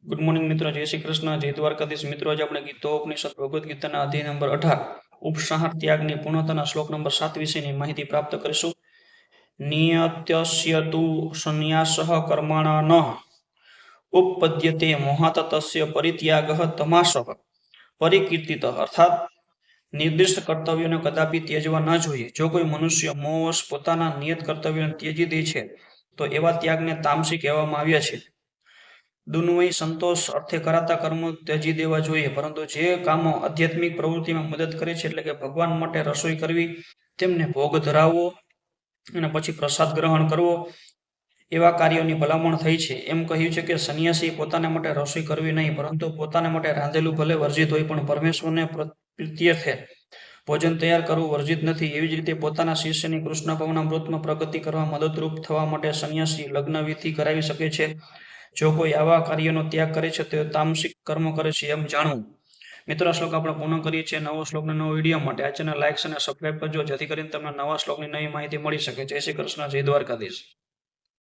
Good morning મિત્રો, જય શ્રી કૃષ્ણ, જય દ્વારકાધીશ. મિત્રો, આજે આપણે ગીતોપનિષદ ભગવદ્ ગીતાના અધ્યાય નંબર 18 ઉપસાહાર ત્યાગની પૂર્ણતાના શ્લોક નંબર 7 વિશેની માહિતી પ્રાપ્ત કરીશું. નિયત્યસ્ય તુ સંન્યાસઃ કર્મણા ન ઉપપદ્યતે મોહાત તસ્ય પરિત્યાગઃ તમાસઃ પરિકીર્તિતઃ. અર્થાત નિર્દિષ્ટ કર્તવ્યોને કદાપી ત્યજવા ન જોઈએ. જો કોઈ મનુષ્ય મોહવશ પોતાના નિયત કર્તવ્યોને ત્યજી દે છે તો એવા ત્યાગને તામસી કહેવામાં આવ્યા છે. દુન્વય સંતોષ અર્થે કરાતા કર્મો ત્યજી દેવા જોઈએ, પરંતુ જે કામો આધ્યાત્મિક પ્રવૃત્તિમાં મદદ કરે છે, એટલે કે ભગવાન માટે રસોઈ કરવી, તેમને ભોગ ધરાવવો અને પછી પ્રસાદ ગ્રહણ કરવો, એવા કાર્યોની ભલામણ થઈ છે. એમ કહ્યું છે કે સંન્યાસી પોતાના માટે રસોઈ કરવી નહીં, પરંતુ પોતાના માટે રાંધેલું ભલે વર્જિત હોય પણ પરમેશ્વરને પ્રીત્યર્થે ભોજન તૈયાર કરવું વર્જિત નથી. એવી જ રીતે પોતાના શિષ્યની કૃષ્ણ ભવનામૃતમાં પ્રગતિ કરવા મદદરૂપ થવા માટે સંન્યાસી લગ્ન વિધિ કરાવી શકે છે. જો કોઈ આવા કાર્યનો ત્યાગ કરે છે તો તામસિક કર્મ કરે છે એમ જાણવું. મિત્રો, આ શ્લોક આપણે પૂર્ણ કરીએ છીએ. નવો શ્લોકનો નવો વિડીયો માટે આ ચેનલ લાઈક અને સબસ્ક્રાઈબ કરજો, જેથી કરીને તમને નવા શ્લોકની નવી માહિતી મળી શકે. જય શ્રી કૃષ્ણ, જય દ્વારકાધીશ.